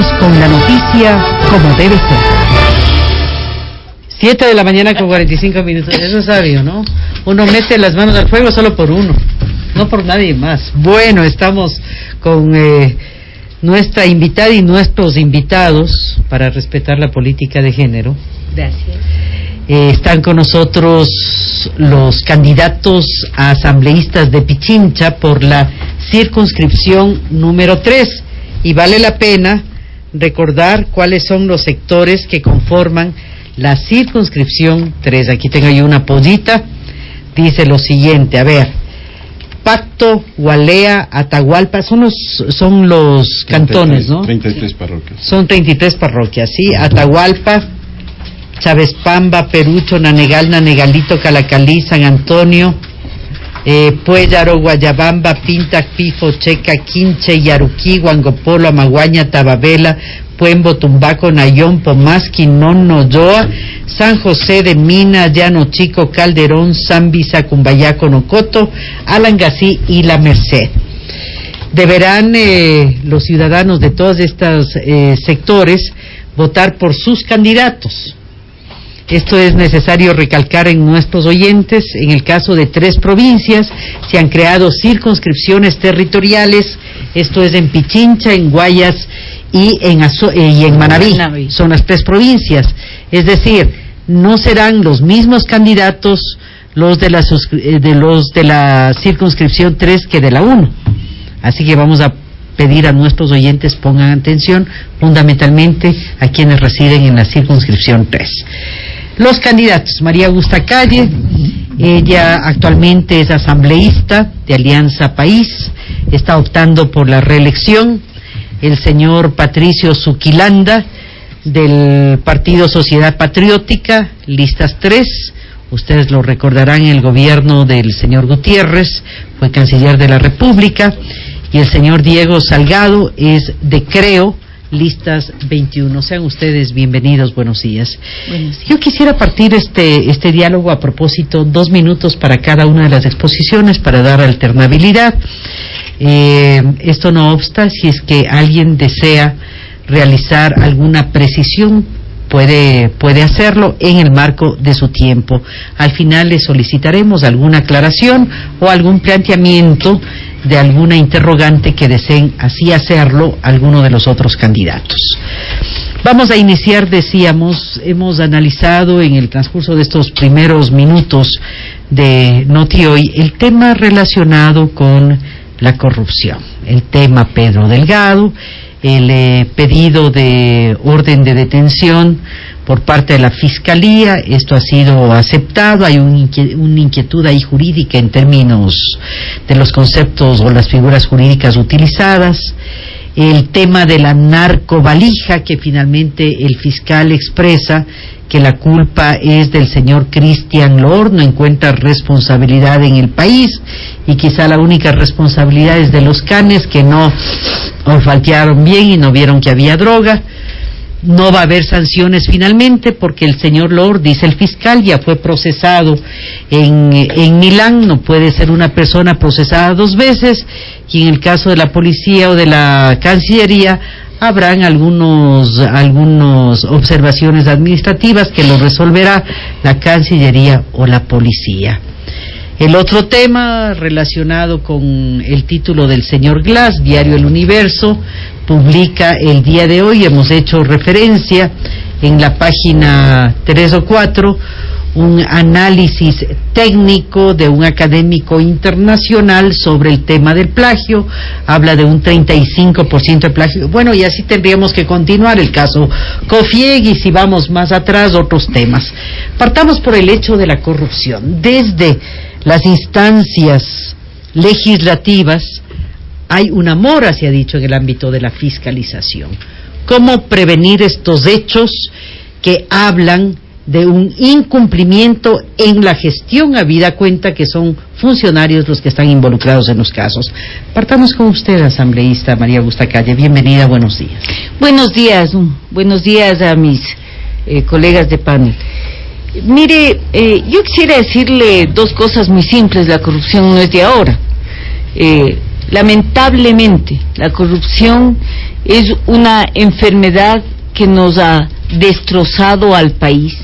Vámonos con la noticia como debe ser. 7 de la mañana con 45 minutos. Eso es sabio, ¿no? Uno mete las manos al fuego solo por uno, no por nadie más. Bueno, estamos con nuestra invitada y nuestros invitados para respetar la política de género. Gracias. Están con nosotros los candidatos a asambleístas de Pichincha por la circunscripción número 3, y vale la pena recordar cuáles son los sectores que conforman la circunscripción 3. Aquí tengo yo una pollita, dice lo siguiente, a ver: Pacto, Gualea, Atahualpa, son los cantones, ¿no? 33 parroquias. Son 33 parroquias, sí. Atahualpa, Chávez Pamba, Perucho, Nanegal, Nanegalito, Calacalí, San Antonio, Puellaro, Guayabamba, Pinta, Pifo, Checa, Quinche, Yaruquí, Huangopolo, Amaguaña, Tababela, Puembo, Tumbaco, Nayón, Pomasqui, Nono, Yoa, San José de Mina, Llano Chico, Calderón, Zambisa, Cumbayaco, Nocoto, Alangasí y La Merced. Deberán los ciudadanos de todos estos sectores votar por sus candidatos. Esto es necesario recalcar en nuestros oyentes. En el caso de 3 provincias se han creado circunscripciones territoriales. Esto es en Pichincha, en Guayas y en Manabí. Son las 3 provincias. Es decir, no serán los mismos candidatos los de la circunscripción 3 que de la 1. Así que vamos a pedir a nuestros oyentes pongan atención fundamentalmente a quienes residen en la circunscripción 3. Los candidatos: María Augusta Calle, ella actualmente es asambleísta de Alianza País, está optando por la reelección. El señor Patricio Zuquilanda, del Partido Sociedad Patriótica, listas 3, ustedes lo recordarán, en el gobierno del señor Gutiérrez, fue canciller de la República. Y el señor Diego Salgado es de Creo, listas 21. Sean ustedes bienvenidos, buenos días. Buenos días. Yo quisiera partir este diálogo a propósito, 2 minutos para cada una de las exposiciones para dar alternabilidad. Esto no obsta, si es que alguien desea realizar alguna precisión, puede hacerlo en el marco de su tiempo. Al final le solicitaremos alguna aclaración o algún planteamiento de alguna interrogante que deseen así hacerlo alguno de los otros candidatos. Vamos a iniciar, decíamos, hemos analizado en el transcurso de estos primeros minutos de Noti Hoy el tema relacionado con la corrupción, el tema Pedro Delgado, el pedido de orden de detención por parte de la Fiscalía. Esto ha sido aceptado. Hay una inquietud ahí jurídica en términos de los conceptos o las figuras jurídicas utilizadas. El tema de la narcovalija, que finalmente el fiscal expresa que la culpa es del señor Cristian Loor, no encuentra responsabilidad en el país, y quizá la única responsabilidad es de los canes, que no olfatearon bien y no vieron que había droga. No va a haber sanciones finalmente porque el señor Loor, dice el fiscal, ya fue procesado en Milán, no puede ser una persona procesada 2 veces, y en el caso de la policía o de la Cancillería habrán algunas observaciones administrativas que lo resolverá la Cancillería o la policía. El otro tema relacionado con el título del señor Glass, diario El Universo publica el día de hoy, hemos hecho referencia en la página 3 o 4, un análisis técnico de un académico internacional sobre el tema del plagio. Habla de un 35% de plagio. Bueno, y así tendríamos que continuar el caso Cofieg, y si vamos más atrás, otros temas. Partamos por el hecho de la corrupción. Desde las instancias legislativas hay una mora, se ha dicho, en el ámbito de la fiscalización. ¿Cómo prevenir estos hechos que hablan de un incumplimiento en la gestión, habida cuenta que son funcionarios los que están involucrados en los casos? Partamos con usted, asambleísta María Augusta Calle. Bienvenida, buenos días. Buenos días a mis colegas de panel. Mire, yo quisiera decirle 2 cosas muy simples. La corrupción no es de ahora. Lamentablemente, la corrupción Es una enfermedad que nos ha destrozado al país.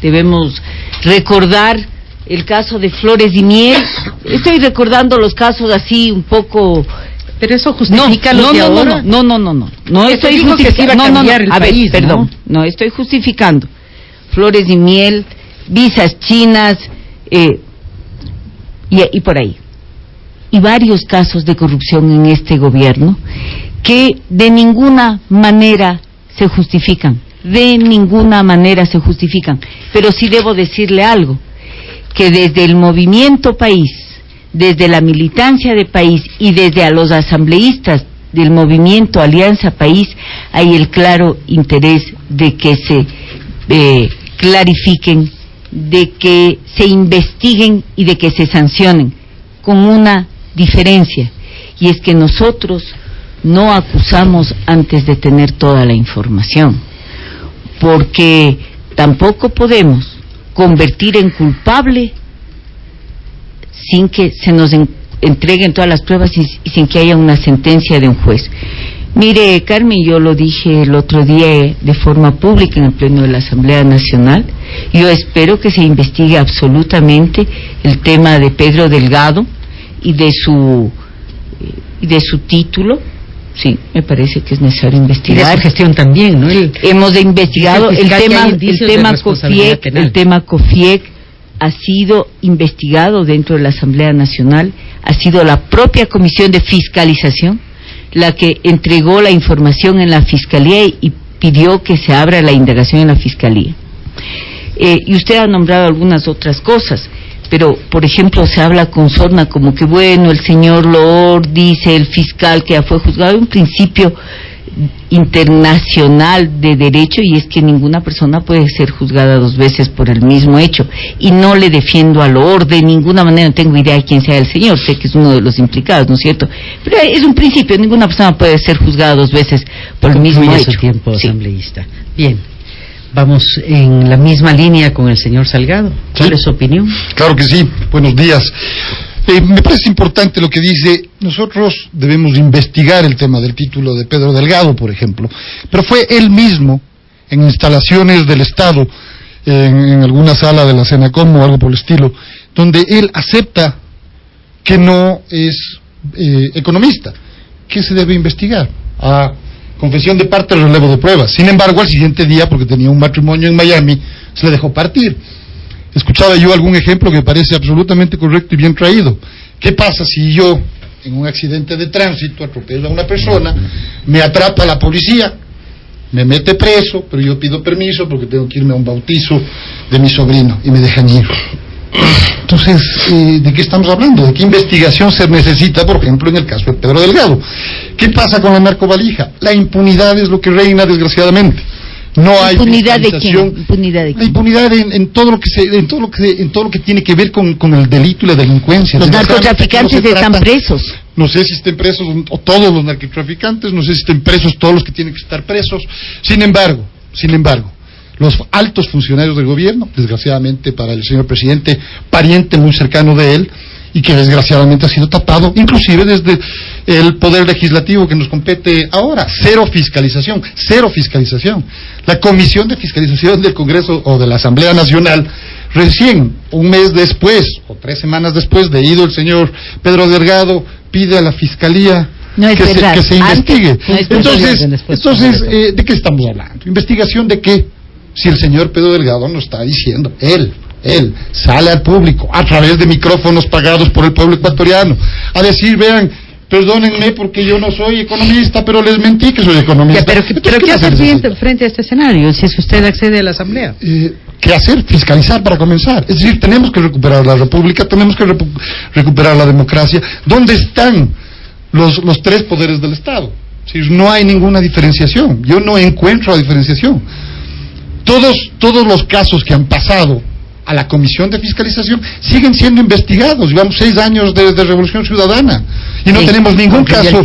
Debemos recordar el caso de Flores y Miel. Estoy recordando los casos así un poco... Pero eso justifica lo que ahora... No estoy justificando. A ver, perdón. No estoy justificando. Flores y Miel, visas chinas, y por ahí. Y varios casos de corrupción en este gobierno que de ninguna manera se justifican. De ninguna manera se justifican. Pero sí debo decirle algo, que desde el movimiento país, desde la militancia de país y desde a los asambleístas del movimiento Alianza País, hay el claro interés de que se clarifiquen, de que se investiguen y de que se sancionen, con una diferencia, y es que nosotros no acusamos antes de tener toda la información, porque tampoco podemos convertir en culpable sin que se nos entreguen todas las pruebas y sin que haya una sentencia de un juez. Mire, Carmen, yo lo dije el otro día de forma pública en el Pleno de la Asamblea Nacional, yo espero que se investigue absolutamente el tema de Pedro Delgado y de su título. Sí, me parece que es necesario investigar. Y de su gestión también, ¿no? Hemos investigado el tema COFIEC ha sido investigado dentro de la Asamblea Nacional, ha sido la propia Comisión de Fiscalización la que entregó la información en la Fiscalía y pidió que se abra la indagación en la Fiscalía. Y usted ha nombrado algunas otras cosas, pero, por ejemplo, se habla con sorna como que, bueno, el señor Loor dice, el fiscal que ya fue juzgado, hay un principio internacional de derecho, y es que ninguna persona puede ser juzgada dos veces por el mismo hecho, y no le defiendo a Loor de ninguna manera, no tengo idea de quién sea el señor, sé que es uno de los implicados, ¿no es cierto? Pero es un principio, ninguna persona puede ser juzgada dos veces por el mismo hecho. Su tiempo asambleísta. Bien. Vamos en la misma línea con el señor Salgado. ¿Cuál es su opinión? Claro que sí. Buenos días. Me parece importante lo que dice. Nosotros debemos investigar el tema del título de Pedro Delgado, por ejemplo. Pero fue él mismo, en instalaciones del Estado, en alguna sala de la Senacom o algo por el estilo, donde él acepta que no es economista. ¿Qué se debe investigar? Confesión de parte, relevo de pruebas. Sin embargo, al siguiente día, porque tenía un matrimonio en Miami, se le dejó partir. Escuchaba yo algún ejemplo que me parece absolutamente correcto y bien traído. ¿Qué pasa si yo, en un accidente de tránsito, atropello a una persona, me atrapa la policía, me mete preso, pero yo pido permiso porque tengo que irme a un bautizo de mi sobrino y me dejan ir? Entonces, ¿de qué estamos hablando? ¿De qué investigación se necesita, por ejemplo, en el caso de Pedro Delgado? ¿Qué pasa con la narcovalija? La impunidad es lo que reina, desgraciadamente. No hay ¿Impunidad de quién? ¿Impunidad de quién? La impunidad en todo lo que tiene que ver con el delito y la delincuencia. Los narcotraficantes están presos. No sé si estén presos o todos los narcotraficantes, no sé si estén presos todos los que tienen que estar presos. Sin embargo, los altos funcionarios del gobierno, desgraciadamente para el señor presidente, pariente muy cercano de él, y que desgraciadamente ha sido tapado, inclusive desde el poder legislativo que nos compete ahora. Cero fiscalización. La Comisión de Fiscalización del Congreso o de la Asamblea Nacional, recién, un mes después, o 3 semanas después de ido el señor Pedro Delgado, pide a la Fiscalía que se investigue. Entonces, ¿de qué estamos hablando? ¿Investigación de qué? Si el señor Pedro Delgado nos está diciendo, él sale al público, a través de micrófonos pagados por el pueblo ecuatoriano, a decir, vean, perdónenme porque yo no soy economista, pero les mentí que soy economista. Pero ¿qué hacer frente a este escenario, si es que usted accede a la Asamblea? ¿Qué hacer? Fiscalizar para comenzar. Es decir, tenemos que recuperar la república, tenemos que recuperar la democracia. ¿Dónde están los 3 poderes del Estado? Si no hay ninguna diferenciación, yo no encuentro la diferenciación. Todos los casos que han pasado a la Comisión de Fiscalización siguen siendo investigados. Llevamos 6 años de Revolución Ciudadana y no tenemos ningún caso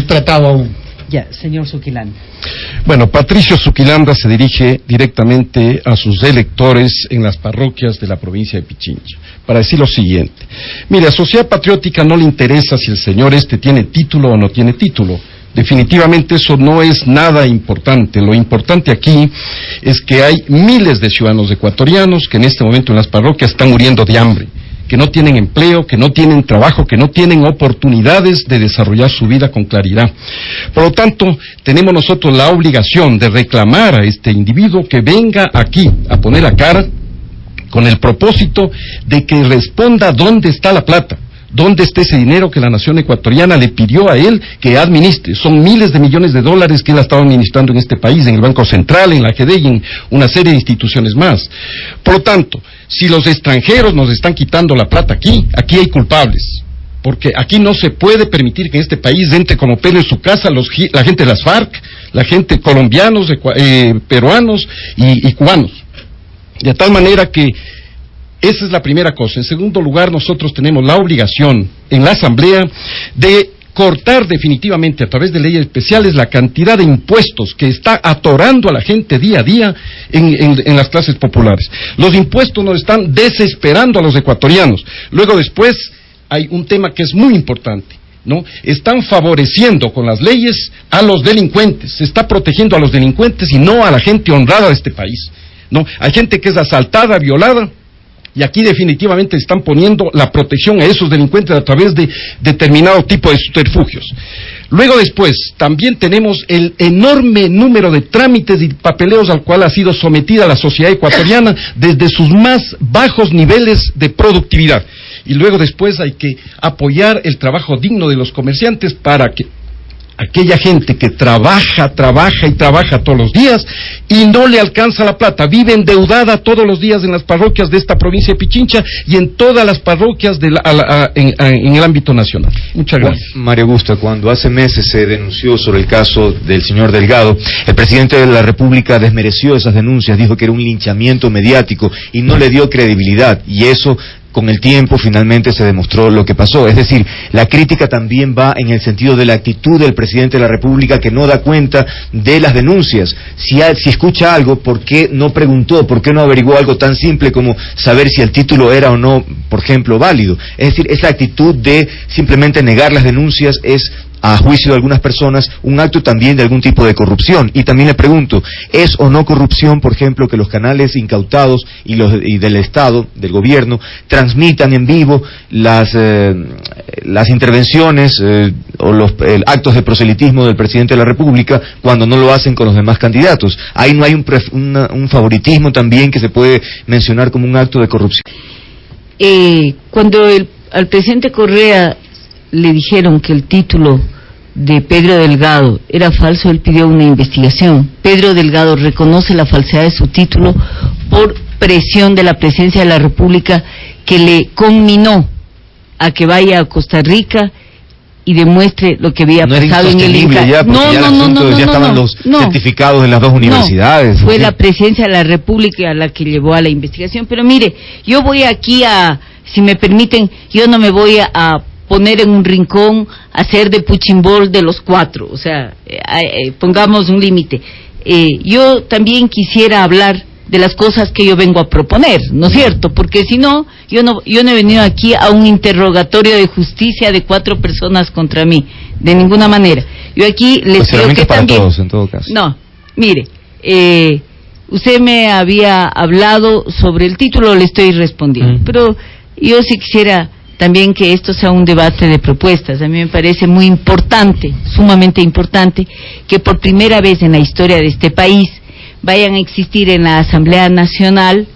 tratado aún. Ya, señor Zuquilanda. Bueno, Patricio Zuquilanda se dirige directamente a sus electores en las parroquias de la provincia de Pichincha para decir lo siguiente. Mire, a Sociedad Patriótica no le interesa si el señor tiene título o no tiene título. Definitivamente eso no es nada importante. Lo importante aquí es que hay miles de ciudadanos ecuatorianos que en este momento en las parroquias están muriendo de hambre, que no tienen empleo, que no tienen trabajo, que no tienen oportunidades de desarrollar su vida con claridad. Por lo tanto, tenemos nosotros la obligación de reclamar a este individuo que venga aquí a poner la cara con el propósito de que responda dónde está la plata. ¿Dónde está ese dinero que la nación ecuatoriana le pidió a él que administre? Son miles de millones de dólares que él ha estado administrando en este país, en el Banco Central, en la GD y en una serie de instituciones más. Por lo tanto, si los extranjeros nos están quitando la plata aquí hay culpables. Porque aquí no se puede permitir que en este país entre como pelo en su casa la gente de las FARC, la gente colombianos, peruanos y cubanos. De tal manera que esa es la primera cosa. En segundo lugar, nosotros tenemos la obligación en la Asamblea de cortar definitivamente a través de leyes especiales la cantidad de impuestos que está atorando a la gente día a día en las clases populares. Los impuestos nos están desesperando a los ecuatorianos. Luego después hay un tema que es muy importante, ¿no? Están favoreciendo con las leyes a los delincuentes, se está protegiendo a los delincuentes y no a la gente honrada de este país, ¿no? Hay gente que es asaltada, violada, y aquí definitivamente están poniendo la protección a esos delincuentes a través de determinado tipo de subterfugios. Luego después, también tenemos el enorme número de trámites y papeleos al cual ha sido sometida la sociedad ecuatoriana desde sus más bajos niveles de productividad. Y luego después hay que apoyar el trabajo digno de los comerciantes para que aquella gente que trabaja todos los días y no le alcanza la plata, vive endeudada todos los días en las parroquias de esta provincia de Pichincha y en todas las parroquias en el ámbito nacional. Muchas gracias. Mario Augusto, cuando hace meses se denunció sobre el caso del señor Delgado, el presidente de la República desmereció esas denuncias, dijo que era un linchamiento mediático y no le dio credibilidad, y eso con el tiempo finalmente se demostró lo que pasó. Es decir, la crítica también va en el sentido de la actitud del presidente de la República, que no da cuenta de las denuncias. Si escucha algo, ¿por qué no preguntó? ¿Por qué no averiguó algo tan simple como saber si el título era o no, por ejemplo, válido? Es decir, esa actitud de simplemente negar las denuncias es, a juicio de algunas personas, un acto también de algún tipo de corrupción. Y también le pregunto, ¿es o no corrupción, por ejemplo, que los canales incautados y del Estado, del gobierno, transmitan en vivo las intervenciones o los actos de proselitismo del presidente de la República cuando no lo hacen con los demás candidatos? Ahí no hay un favoritismo también que se puede mencionar como un acto de corrupción. Cuando al presidente Correa le dijeron que el título de Pedro Delgado era falso, él pidió una investigación. Pedro Delgado reconoce la falsedad de su título por presión de la presidencia de la República, que le conminó a que vaya a Costa Rica y demuestre lo que había pasado en el INCA. Ya estaban los certificados de las dos universidades. Fue la presidencia de la República a la que llevó a la investigación. Pero mire, yo voy aquí si me permiten, yo no me voy a poner en un rincón, hacer de puchimbol de los cuatro, o sea, pongamos un límite. Yo también quisiera hablar de las cosas que yo vengo a proponer, ¿no es cierto? Porque si no, yo no he venido aquí a un interrogatorio de justicia de 4 personas contra mí, de ninguna manera. Yo aquí les creo que para también... todos, en todo caso. No, mire, usted me había hablado sobre el título, le estoy respondiendo, pero yo sí quisiera también que esto sea un debate de propuestas. A mí me parece muy importante, sumamente importante, que por primera vez en la historia de este país vayan a existir en la Asamblea Nacional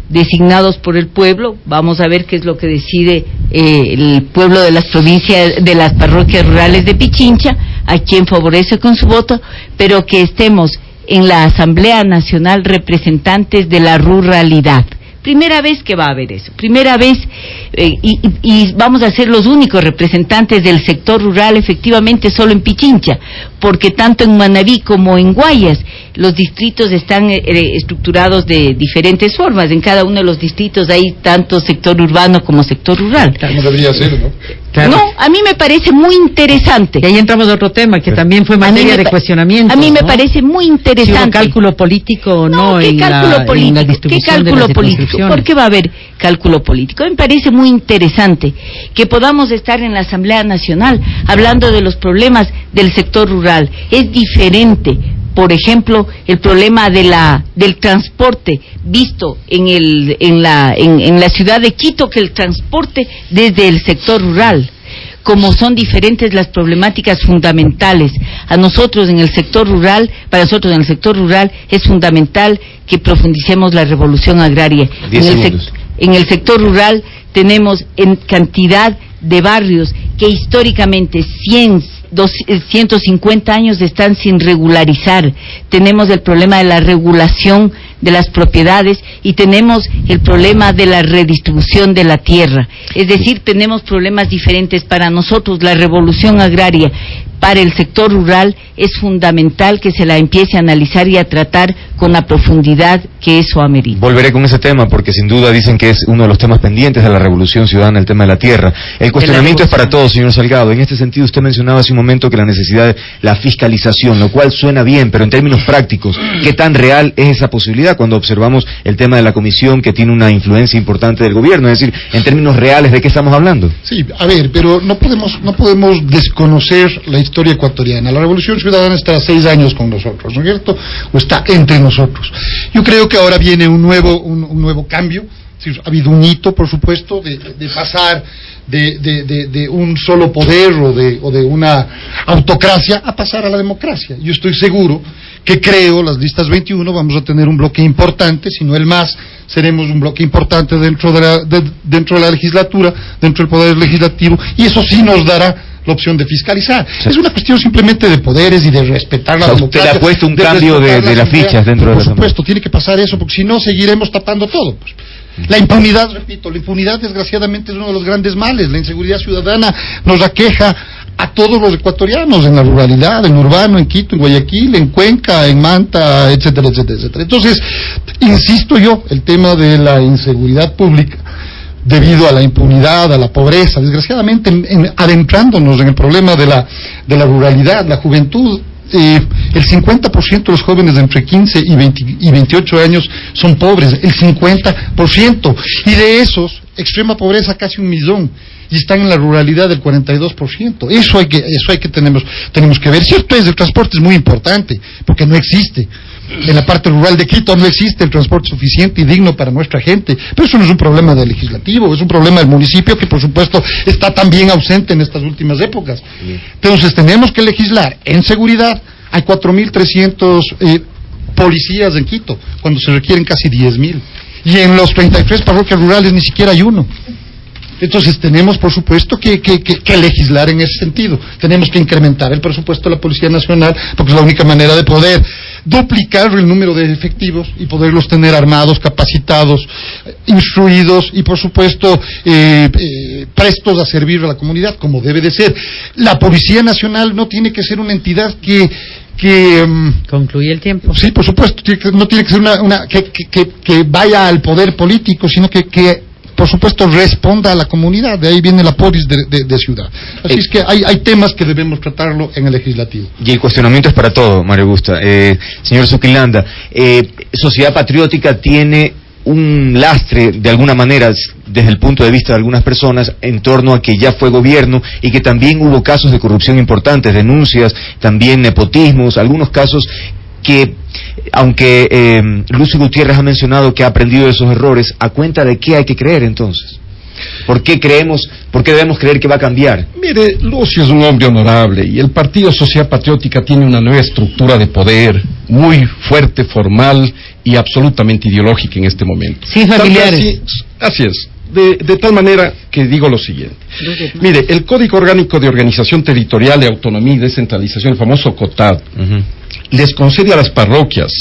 designados por el pueblo. Vamos a ver qué es lo que decide el pueblo de las provincias, de las parroquias rurales de Pichincha, a quien favorece con su voto, pero que estemos en la Asamblea Nacional representantes de la ruralidad. Primera vez que va a haber eso, primera vez, y vamos a ser los únicos representantes del sector rural efectivamente solo en Pichincha, porque tanto en Manabí como en Guayas los distritos están estructurados de diferentes formas. En cada uno de los distritos hay tanto sector urbano como sector rural. No debería ser, ¿no? Claro. No, a mí me parece muy interesante. Y ahí entramos a otro tema que también fue materia de cuestionamiento. A mí me parece muy interesante. Si hubo cálculo político o no, ¿qué en cálculo político? en la distribución ¿Qué cálculo de las político? circunscripciones. ¿Por qué va a haber cálculo político? Me parece muy interesante que podamos estar en la Asamblea Nacional hablando de los problemas del sector rural. Es diferente, por ejemplo, el problema del transporte visto en la ciudad de Quito que el transporte desde el sector rural. Como son diferentes las problemáticas fundamentales. Para nosotros en el sector rural es fundamental que profundicemos la revolución agraria. En el sector rural tenemos en cantidad de barrios que históricamente 150 años están sin regularizar. Tenemos el problema de la regulación de las propiedades y tenemos el problema de la redistribución de la tierra. Es decir, tenemos problemas diferentes. Para nosotros la revolución agraria para el sector rural es fundamental que se la empiece a analizar y a tratar con la profundidad que eso amerita. Volveré con ese tema porque sin duda dicen que es uno de los temas pendientes de la revolución ciudadana, el tema de la tierra. El cuestionamiento es para todos, señor Salgado. En este sentido, usted mencionaba hace un momento que la necesidad de la fiscalización, lo cual suena bien, pero en términos prácticos, ¿qué tan real es esa posibilidad cuando observamos el tema de la comisión que tiene una influencia importante del gobierno? Es decir, en términos reales, ¿de qué estamos hablando? Sí, a ver, pero no podemos desconocer la historia ecuatoriana. La revolución ciudadana está 6 años con nosotros, ¿no es cierto? O está entre nosotros. Yo creo que ahora viene un nuevo cambio. Sí, ha habido un hito, por supuesto, de pasar de un solo poder o de una autocracia a pasar a la democracia. Yo estoy seguro que las listas 21 vamos a tener un bloque importante, si no el más, seremos un bloque importante dentro de la legislatura, dentro del poder legislativo, y eso sí nos dará la opción de fiscalizar. Sí. Es una cuestión simplemente de poderes y de respetar la democracia. Usted le ha puesto un cambio de las fichas dentro de la Asamblea. Por supuesto, tiene que pasar eso, porque si no seguiremos tapando todo. Pues. La impunidad, repito, la impunidad desgraciadamente es uno de los grandes males. La inseguridad ciudadana nos aqueja a todos los ecuatorianos, en la ruralidad, en urbano, en Quito, en Guayaquil, en Cuenca, en Manta, etcétera, etcétera, etcétera. Entonces, insisto yo, el tema de la inseguridad pública, debido a la impunidad, a la pobreza, desgraciadamente, adentrándonos en el problema de la ruralidad, la juventud, el 50% de los jóvenes de entre 15 y 28 años son pobres, el 50%, y de esos, extrema pobreza casi 1 millón, y están en la ruralidad del 42%. Eso tenemos que ver. Cierto es, el transporte es muy importante, porque no existe. En la parte rural de Quito no existe el transporte suficiente y digno para nuestra gente, pero eso no es un problema del legislativo, es un problema del municipio que por supuesto está también ausente en estas últimas épocas. Entonces tenemos que legislar en seguridad. Hay 4.300 policías en Quito, cuando se requieren casi 10.000, y en los 33 parroquias rurales ni siquiera hay uno. Entonces tenemos, por supuesto, que legislar en ese sentido. Tenemos que incrementar el presupuesto de la Policía Nacional, porque es la única manera de poder duplicar el número de efectivos y poderlos tener armados, capacitados, instruidos y, por supuesto, prestos a servir a la comunidad, como debe de ser. La Policía Nacional no tiene que ser una entidad que concluye el tiempo. Sí, por supuesto, no tiene que ser que vaya al poder político, sino que por supuesto responda a la comunidad. De ahí viene la polis de ciudad. Así es que hay temas que debemos tratarlo en el legislativo. Y el cuestionamiento es para todo, María Augusta. Señor Zuquilanda, Sociedad Patriótica tiene un lastre, de alguna manera, desde el punto de vista de algunas personas, en torno a que ya fue gobierno y que también hubo casos de corrupción importantes, denuncias, también nepotismos, algunos casos que, aunque Lucio Gutiérrez ha mencionado que ha aprendido de esos errores, ¿a cuenta de qué hay que creer entonces? ¿Por qué debemos creer que va a cambiar? Mire, Lucio es un hombre honorable y el Partido Sociedad Patriótica tiene una nueva estructura de poder muy fuerte, formal y absolutamente ideológica en este momento. Sí, familiares. Así es. De tal manera que digo lo siguiente. Mire, el Código Orgánico de Organización Territorial de Autonomía y Descentralización, el famoso COTAD, les concede a las parroquias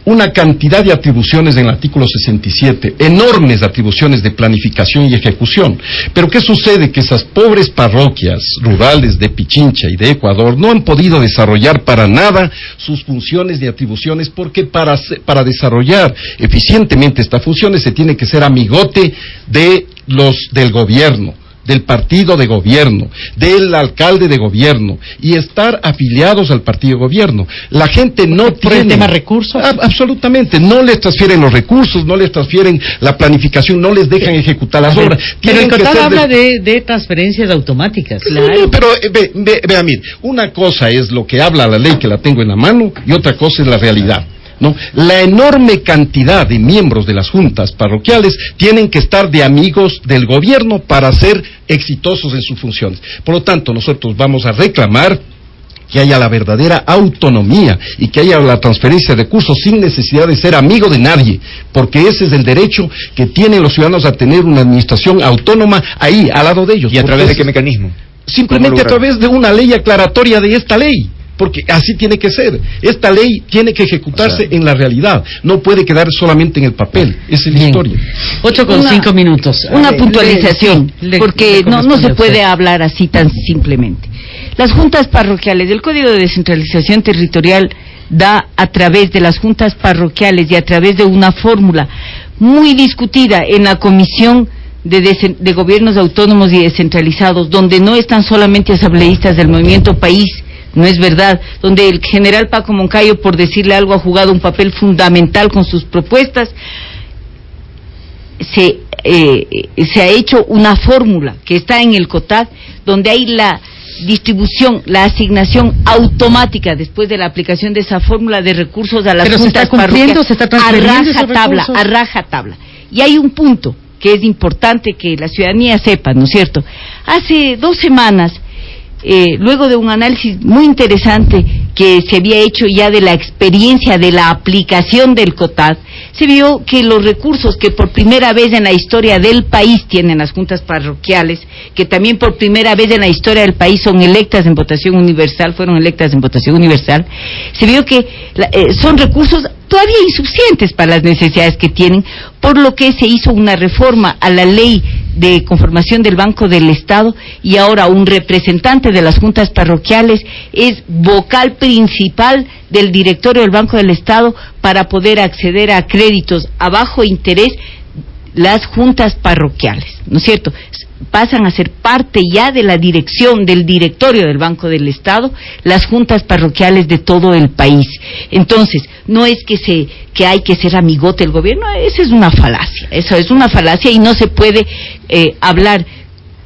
una cantidad de atribuciones en el artículo 67, enormes atribuciones de planificación y ejecución. Pero ¿qué sucede? Que esas pobres parroquias rurales de Pichincha y de Ecuador no han podido desarrollar para nada sus funciones y atribuciones, porque para desarrollar eficientemente estas funciones se tiene que ser amigote del gobierno, del partido de gobierno, del alcalde de gobierno, y estar afiliados al partido de gobierno. La gente no ¿Por el tema recursos? Absolutamente, no les transfieren los recursos, no les transfieren la planificación, no les dejan ejecutar las obras. Pero el Tienen que COTAD ser habla de transferencias automáticas. Claro. Pero vea, mire, una cosa es lo que habla la ley, que la tengo en la mano, y otra cosa es la realidad, ¿no? La enorme cantidad de miembros de las juntas parroquiales tienen que estar de amigos del gobierno para ser exitosos en sus funciones. Por lo tanto, nosotros vamos a reclamar que haya la verdadera autonomía y que haya la transferencia de recursos sin necesidad de ser amigo de nadie, porque ese es el derecho que tienen los ciudadanos a tener una administración autónoma ahí, al lado de ellos. ¿Y a través de qué mecanismo? Simplemente a través de una ley aclaratoria de esta ley, porque así tiene que ser. Esta ley tiene que ejecutarse en la realidad, no puede quedar solamente en el papel. Esa es la historia. 8:05 minutos. Una puntualización, porque no se puede hablar así tan simplemente. Las juntas parroquiales, el Código de Descentralización Territorial da a través de las juntas parroquiales y a través de una fórmula muy discutida en la Comisión de Gobiernos Autónomos y Descentralizados, donde no están solamente asambleístas del Movimiento País, no es verdad, donde el general Paco Moncayo, por decirle algo, ha jugado un papel fundamental con sus propuestas. Se ha hecho una fórmula que está en el COTAD, donde hay la distribución, la asignación automática después de la aplicación de esa fórmula de recursos a las juntas parroquiales, se está transfiriendo a rajatabla. Y hay un punto que es importante que la ciudadanía sepa, ¿no es cierto? Hace 2 semanas, luego de un análisis muy interesante que se había hecho ya de la experiencia de la aplicación del COTAD, se vio que los recursos que por primera vez en la historia del país tienen las juntas parroquiales, que también por primera vez en la historia del país fueron electas en votación universal, se vio que son recursos todavía insuficientes para las necesidades que tienen, por lo que se hizo una reforma a la ley de conformación del Banco del Estado, y ahora un representante de las juntas parroquiales es vocal principal del directorio del Banco del Estado para poder acceder a créditos a bajo interés. Las juntas parroquiales, ¿no es cierto?, pasan a ser parte ya de la dirección del directorio del Banco del Estado, las juntas parroquiales de todo el país. Entonces, no es que hay que ser amigote del gobierno, esa es una falacia, y no se puede hablar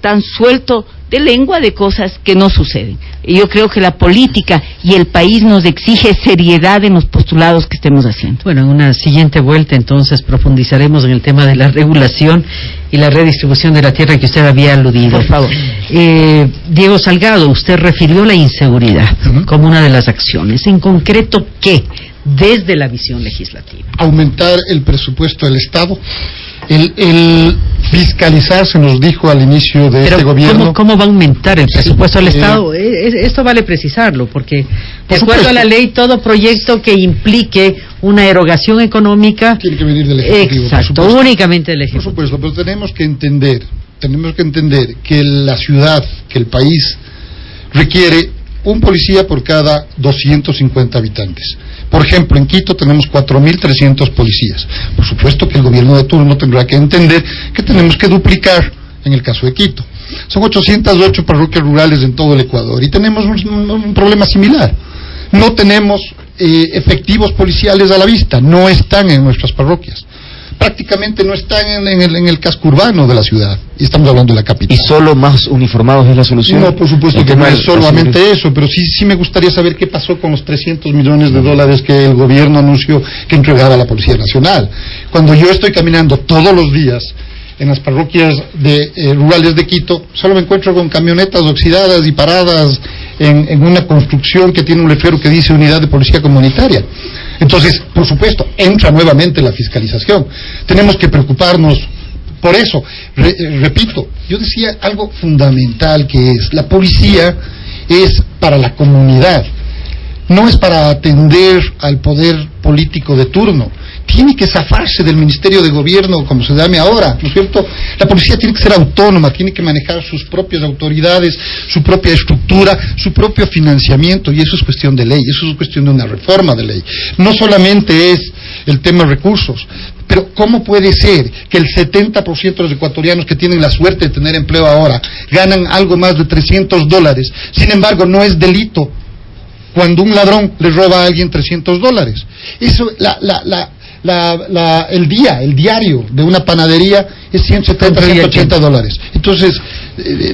tan suelto de lengua de cosas que no suceden. Y yo creo que la política y el país nos exige seriedad en los postulados que estemos haciendo. Bueno, en una siguiente vuelta entonces profundizaremos en el tema de la regulación y la redistribución de la tierra que usted había aludido. Por favor. Diego Salgado, usted refirió la inseguridad como una de las acciones. En concreto, ¿qué? Desde la visión legislativa. Aumentar el presupuesto del Estado, el fiscalizar, se nos dijo al inicio de este gobierno. ¿Cómo va a aumentar el presupuesto del Estado? Esto vale precisarlo, porque de acuerdo a la ley, todo proyecto que implique una erogación económica tiene que venir del Ejecutivo. Exacto, únicamente del Ejecutivo. Por supuesto, pero tenemos que entender que la ciudad, que el país requiere un policía por cada 250 habitantes. Por ejemplo, en Quito tenemos 4.300 policías. Por supuesto que el gobierno de turno tendrá que entender que tenemos que duplicar en el caso de Quito. Son 808 parroquias rurales en todo el Ecuador y tenemos un problema similar. No tenemos efectivos policiales a la vista, no están en nuestras parroquias. Prácticamente no están en el casco urbano de la ciudad, y estamos hablando de la capital. ¿Y solo más uniformados es la solución? No, por supuesto que no es solamente eso, pero sí me gustaría saber qué pasó con los $300 millones que el gobierno anunció que entregaba a la Policía Nacional. Cuando yo estoy caminando todos los días en las parroquias rurales de Quito, solo me encuentro con camionetas oxidadas y paradas en una construcción que tiene un letrero que dice Unidad de Policía Comunitaria. Entonces, por supuesto, entra nuevamente la fiscalización. Tenemos que preocuparnos por eso. Repito, yo decía algo fundamental, que es, la policía es para la comunidad, no es para atender al poder político de turno. Tiene que zafarse del Ministerio de Gobierno como se llame ahora, ¿no es cierto? La policía tiene que ser autónoma, tiene que manejar sus propias autoridades, su propia estructura, su propio financiamiento, y eso es cuestión de ley, eso es cuestión de una reforma de ley. No solamente es el tema de recursos. Pero ¿cómo puede ser que el 70% de los ecuatorianos que tienen la suerte de tener empleo ahora ganan algo más de $300? Sin embargo, no es delito cuando un ladrón le roba a alguien $300. Eso, el diario de una panadería es 170, $180. Entonces,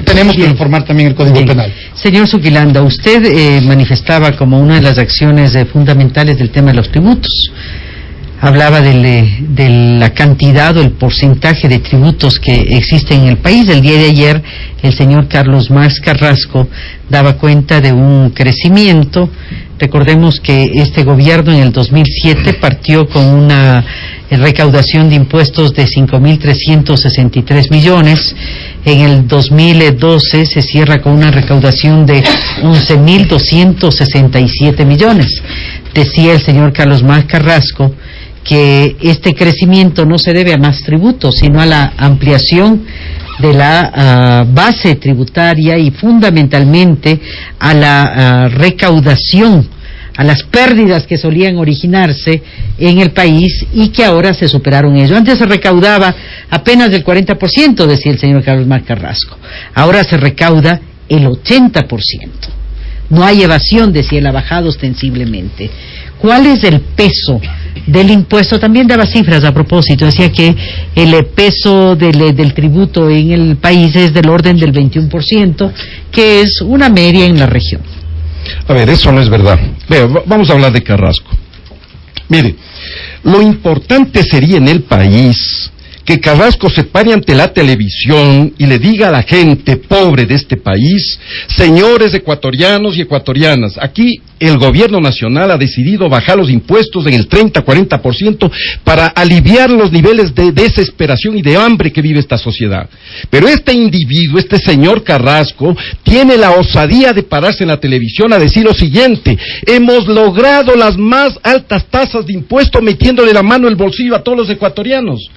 tenemos que reformar también el Código Penal. Señor Zuquilanda, usted manifestaba como una de las acciones fundamentales del tema de los tributos. Hablaba de la cantidad o el porcentaje de tributos que existen en el país. El día de ayer, el señor Carlos Marx Carrasco daba cuenta de un crecimiento. Recordemos que este gobierno en el 2007 partió con una recaudación de impuestos de 5.363 millones. En el 2012 se cierra con una recaudación de 11.267 millones. Decía el señor Carlos Marx Carrasco que este crecimiento no se debe a más tributos, sino a la ampliación de la base tributaria y fundamentalmente a la recaudación, a las pérdidas que solían originarse en el país y que ahora se superaron ello. Antes se recaudaba apenas del 40%, decía el señor Carlos Marx Carrasco. Ahora se recauda el 80%. No hay evasión, decía él, ha bajado ostensiblemente. ¿Cuál es el peso del impuesto? También daba cifras a propósito, decía que el peso del tributo en el país es del orden del 21%, que es una media en la región. A ver, eso no es verdad. Vea, vamos a hablar de Carrasco. Mire, lo importante sería en el país que Carrasco se pare ante la televisión y le diga a la gente pobre de este país: señores ecuatorianos y ecuatorianas, aquí el gobierno nacional ha decidido bajar los impuestos en el 30-40% para aliviar los niveles de desesperación y de hambre que vive esta sociedad. Pero este individuo, este señor Carrasco, tiene la osadía de pararse en la televisión a decir lo siguiente: hemos logrado las más altas tasas de impuestos metiéndole la mano en el bolsillo a todos los ecuatorianos.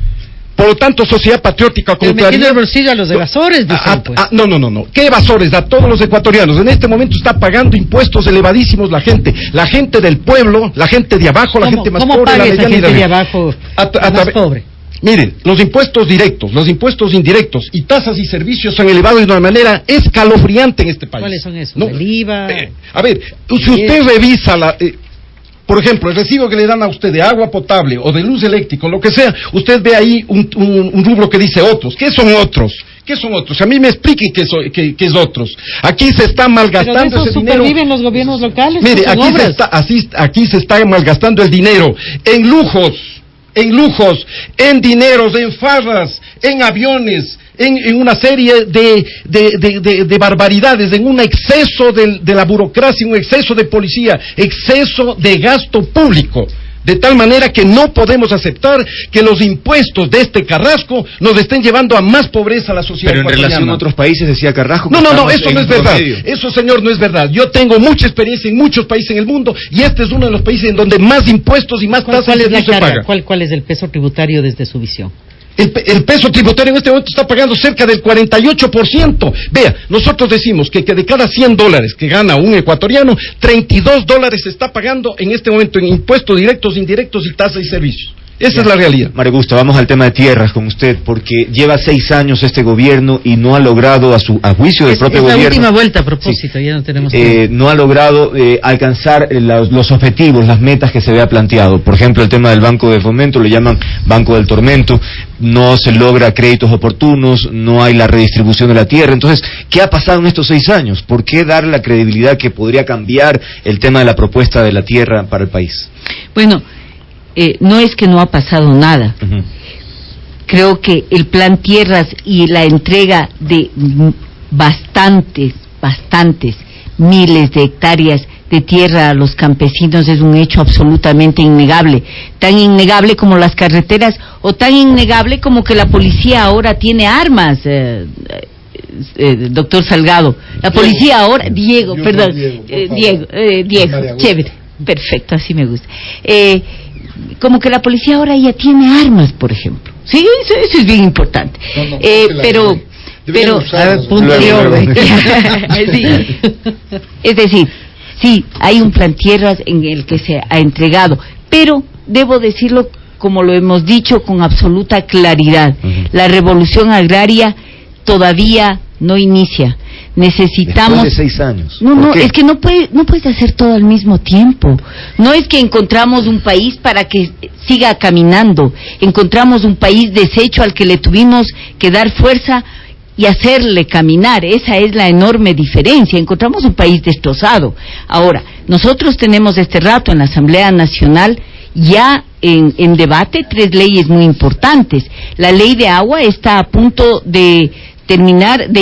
Por lo tanto, Sociedad Patriótica Pero metiendo el bolsillo a los evasores, dicen, pues. No. ¿Qué evasores? A todos los ecuatorianos. En este momento está pagando impuestos elevadísimos la gente del pueblo, la gente de abajo, la gente más pobre. ¿Cómo paga esa gente de abajo, más pobre? Miren, los impuestos directos, los impuestos indirectos y tasas y servicios son elevados de una manera escalofriante en este país. ¿Cuáles son esos? ¿El IVA? A ver, si usted revisa por ejemplo, el recibo que le dan a usted de agua potable o de luz eléctrica, lo que sea, usted ve ahí un rubro que dice otros. ¿Qué son otros? ¿Qué son otros? A mí me expliquen qué es otros. Aquí se está malgastando ese dinero. ¿Superviven los gobiernos locales? Mire, aquí se está malgastando el dinero en lujos, en dineros, en farras, en aviones, en una serie de barbaridades, en un exceso de la burocracia, un exceso de policía, exceso de gasto público. De tal manera que no podemos aceptar que los impuestos de este Carrasco nos estén llevando a más pobreza a la sociedad. Pero en relación a otros países, decía Carrasco. No, eso no es verdad. Eso, señor, no es verdad. Yo tengo mucha experiencia en muchos países en el mundo y este es uno de los países en donde más impuestos y más tasas se pagan. ¿Cuál es el peso tributario desde su visión? El peso tributario en este momento está pagando cerca del 48%. Vea, nosotros decimos que de cada $100 que gana un ecuatoriano, $32 se está pagando en este momento en impuestos directos, indirectos y tasas y servicios. Esa es la realidad. María Augusta, vamos al tema de tierras con usted, porque lleva 6 años este gobierno y no ha logrado, a juicio del propio gobierno... Es la última vuelta a propósito, sí, ya no tenemos no ha logrado alcanzar los objetivos, las metas que se había planteado. Por ejemplo, el tema del Banco de Fomento, lo llaman Banco del Tormento, no se logra créditos oportunos, no hay la redistribución de la tierra. Entonces, ¿qué ha pasado en estos 6 años? ¿Por qué dar la credibilidad que podría cambiar el tema de la propuesta de la tierra para el país? Bueno, no es que no ha pasado nada. Uh-huh. Creo que el plan tierras y la entrega de bastantes miles de hectáreas de tierra a los campesinos es un hecho absolutamente innegable. Tan innegable como las carreteras o tan innegable como que la policía ahora tiene armas. Doctor Salgado, la policía ahora... Diego, chévere, perfecto, así me gusta. Como que la policía ahora ya tiene armas, por ejemplo. Sí, eso es bien importante. Pero es decir, sí, hay un plan tierras en el que se ha entregado, pero debo decirlo como lo hemos dicho con absoluta claridad, la revolución agraria todavía no inicia. Necesitamos... Después de 6 años. No, es que no puedes hacer todo al mismo tiempo. No es que encontramos un país para que siga caminando. Encontramos un país deshecho al que le tuvimos que dar fuerza y hacerle caminar. Esa es la enorme diferencia. Encontramos un país destrozado. Ahora, nosotros tenemos este rato en la Asamblea Nacional ya en debate 3 leyes muy importantes. La ley de agua está a punto de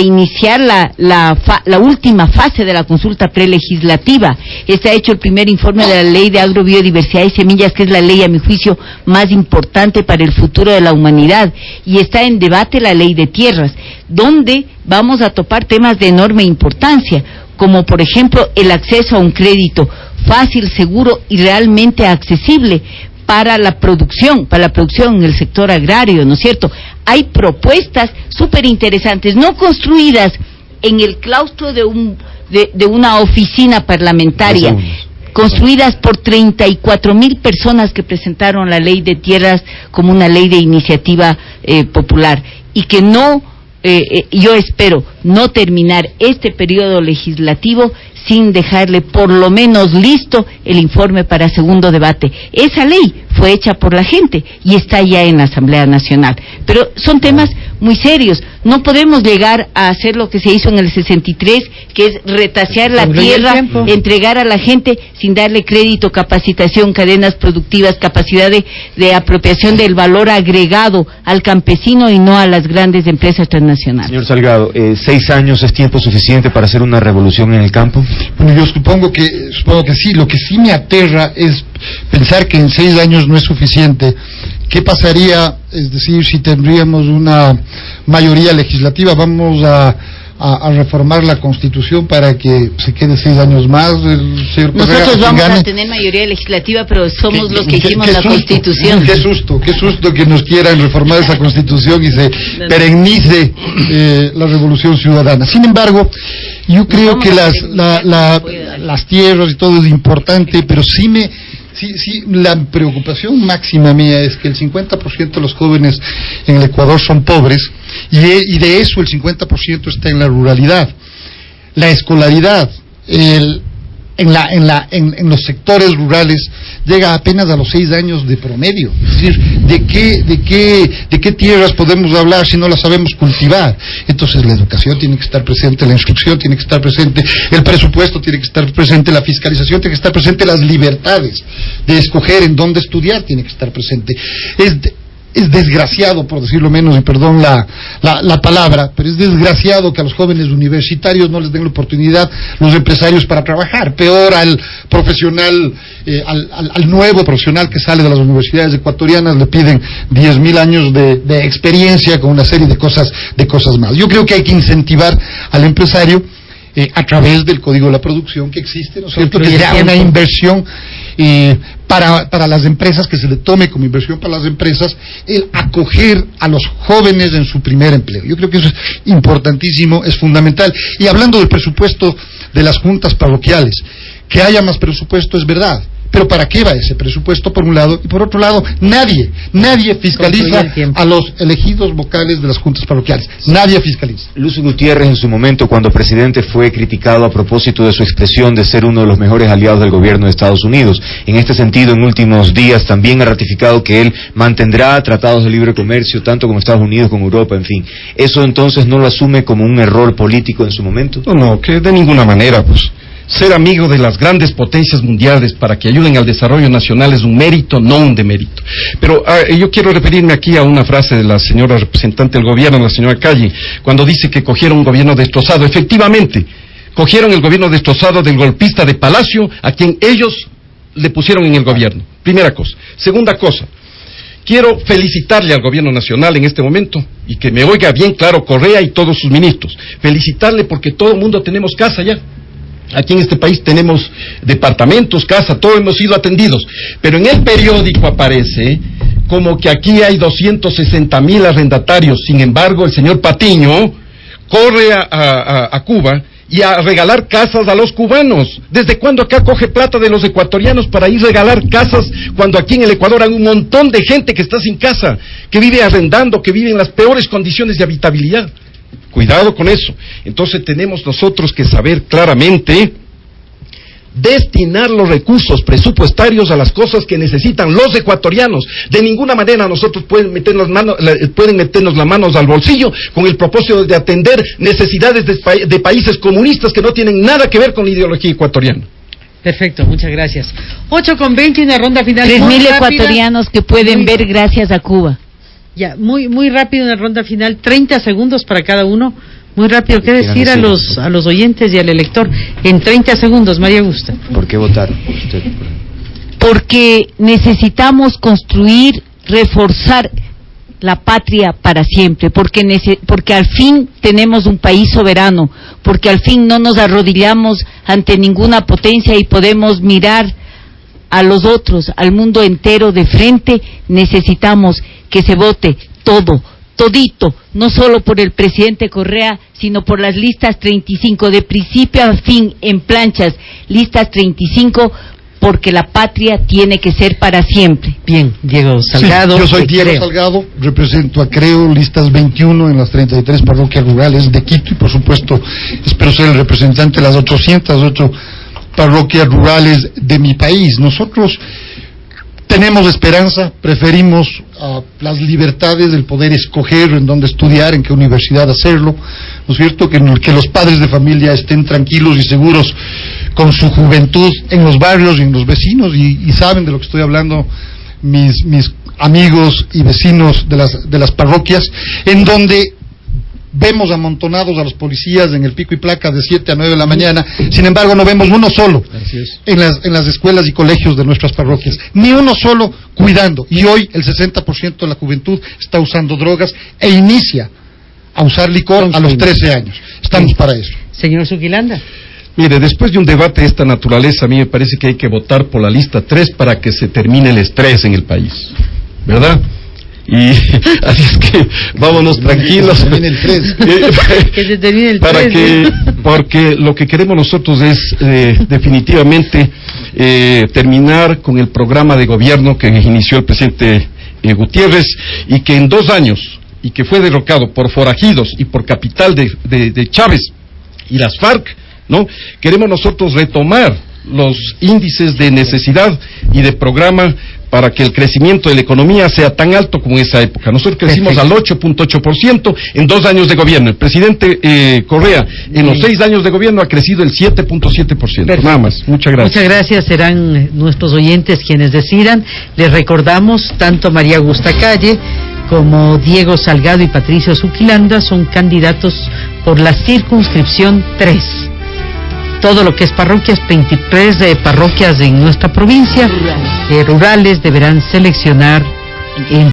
iniciar la última fase de la consulta prelegislativa. Está hecho el primer informe de la ley de agrobiodiversidad y semillas, que es la ley, a mi juicio, más importante para el futuro de la humanidad, y está en debate la ley de tierras, donde vamos a topar temas de enorme importancia, como por ejemplo el acceso a un crédito fácil, seguro y realmente accesible para la producción en el sector agrario, ¿no es cierto? Hay propuestas súper interesantes, no construidas en el claustro de una oficina parlamentaria, construidas por 34,000 personas que presentaron la ley de tierras como una ley de iniciativa popular, y que yo espero no terminar este periodo legislativo sin dejarle por lo menos listo el informe para segundo debate. Esa ley fue hecha por la gente y está ya en la Asamblea Nacional. Pero son temas muy serios. No podemos llegar a hacer lo que se hizo en el 63, que es retasear la tierra, entregar a la gente sin darle crédito, capacitación, cadenas productivas, capacidad de apropiación del valor agregado al campesino y no a las grandes empresas transnacionales. Señor Salgado, 6 años es tiempo suficiente para hacer una revolución en el campo. Bueno, yo supongo que sí. Lo que sí me aterra es pensar que en 6 años no es suficiente. ¿Qué pasaría, es decir, si tendríamos una mayoría legislativa? Vamos a reformar la Constitución para que se quede 6 años más. El señor Nosotros vamos a tener mayoría legislativa, pero somos los que hicimos la Constitución. Qué susto que nos quieran reformar esa Constitución y se perennice la revolución ciudadana. Sin embargo, yo creo que las tierras y todo es importante, pero sí, la preocupación máxima mía es que el 50% de los jóvenes en el Ecuador son pobres, y de eso el 50% está en la ruralidad. La escolaridad en los sectores rurales llega apenas a los 6 años de promedio. Es decir, ¿de qué tierras podemos hablar si no las sabemos cultivar? Entonces la educación tiene que estar presente, la instrucción tiene que estar presente, el presupuesto tiene que estar presente, la fiscalización tiene que estar presente, las libertades de escoger en dónde estudiar tiene que estar presente. Es desgraciado, por decirlo menos, y perdón la palabra, pero es desgraciado que a los jóvenes universitarios no les den la oportunidad los empresarios para trabajar. Peor al profesional, al nuevo profesional que sale de las universidades ecuatorianas, le piden 10,000 años de experiencia con una serie de cosas más. Yo creo que hay que incentivar al empresario a través del Código de la Producción que existe, ¿no es cierto?, que sea una inversión para las empresas, que se le tome como inversión para las empresas el acoger a los jóvenes en su primer empleo. Yo creo que eso es importantísimo, es fundamental. Y hablando del presupuesto de las juntas parroquiales, que haya más presupuesto es verdad, pero ¿para qué va ese presupuesto, por un lado? Y por otro lado, nadie fiscaliza a los elegidos vocales de las juntas parroquiales. Nadie fiscaliza. Lucio Gutiérrez, en su momento, cuando presidente, fue criticado a propósito de su expresión de ser uno de los mejores aliados del gobierno de Estados Unidos. En este sentido, en últimos días también ha ratificado que él mantendrá tratados de libre comercio, tanto con Estados Unidos como Europa, en fin. ¿Eso entonces no lo asume como un error político en su momento? No, que de ninguna manera, pues. Ser amigo de las grandes potencias mundiales para que ayuden al desarrollo nacional es un mérito, no un demérito. Pero yo quiero referirme aquí a una frase de la señora representante del gobierno, la señora Calle, cuando dice que cogieron un gobierno destrozado. Efectivamente, cogieron el gobierno destrozado del golpista de Palacio, a quien ellos le pusieron en el gobierno. Primera cosa. Segunda cosa. Quiero felicitarle al gobierno nacional en este momento, y que me oiga bien claro Correa y todos sus ministros. Felicitarle porque todo el mundo tenemos casa ya. Aquí en este país tenemos departamentos, casa, todos hemos sido atendidos. Pero en el periódico aparece como que aquí hay 260,000 arrendatarios. Sin embargo, el señor Patiño corre a Cuba y a regalar casas a los cubanos. ¿Desde cuándo acá coge plata de los ecuatorianos para ir a regalar casas cuando aquí en el Ecuador hay un montón de gente que está sin casa, que vive arrendando, que vive en las peores condiciones de habitabilidad? Cuidado con eso. Entonces tenemos nosotros que saber claramente destinar los recursos presupuestarios a las cosas que necesitan los ecuatorianos. De ninguna manera nosotros pueden meternos las manos al bolsillo con el propósito de atender necesidades de países comunistas que no tienen nada que ver con la ideología ecuatoriana. Perfecto, muchas gracias. 8:20 y una ronda final. 3,000 ecuatorianos que pueden ver gracias a Cuba. Ya, muy rápido una ronda final, 30 segundos para cada uno. Muy rápido, ¿qué decir a los oyentes y al elector? En 30 segundos, María Augusta. ¿Por qué votaron usted? Porque necesitamos construir, reforzar la patria para siempre, porque al fin tenemos un país soberano, porque al fin no nos arrodillamos ante ninguna potencia y podemos mirar a los otros, al mundo entero de frente. Necesitamos que se vote todito, no solo por el presidente Correa, sino por las listas 35, de principio a fin, en planchas, listas 35, porque la patria tiene que ser para siempre. Bien, Diego Salgado. Sí, yo soy Diego Salgado, represento a Creo, listas 21 en las 33 parroquias rurales de Quito, y por supuesto espero ser el representante de las 808 parroquias rurales de mi país. Nosotros tenemos esperanza, preferimos las libertades del poder escoger en dónde estudiar, en qué universidad hacerlo, ¿no es cierto? Que los padres de familia estén tranquilos y seguros con su juventud en los barrios y en los vecinos, y saben de lo que estoy hablando mis amigos y vecinos de las parroquias, en donde vemos amontonados a los policías en el pico y placa de 7 a 9 de la mañana, sin embargo no vemos uno solo en las escuelas y colegios de nuestras parroquias, ni uno solo cuidando, y hoy el 60% de la juventud está usando drogas e inicia a usar licor a los 13 años. Estamos para eso. Señor Zuquilanda. Mire, después de un debate de esta naturaleza, a mí me parece que hay que votar por la lista 3 para que se termine el estrés en el país, ¿verdad? Y así es que vámonos tranquilos. Que se termine el 3. Que se termine el 3. Porque lo que queremos nosotros es definitivamente terminar con el programa de gobierno que inició el presidente Gutiérrez, y que en 2 años, y que fue derrocado por forajidos y por capital de Chávez y las FARC, ¿no? Queremos nosotros retomar los índices de necesidad y de programa para que el crecimiento de la economía sea tan alto como en esa época. Nosotros crecimos al 8.8% en 2 años de gobierno. El presidente Correa, en los 6 años de gobierno, ha crecido el 7.7%. Nada más. Muchas gracias. Muchas gracias. Serán nuestros oyentes quienes decidan. Les recordamos, tanto María Augusta Calle como Diego Salgado y Patricio Zuquilanda son candidatos por la circunscripción 3. Todo lo que es parroquias, 23 parroquias en nuestra provincia, rurales, deberán seleccionar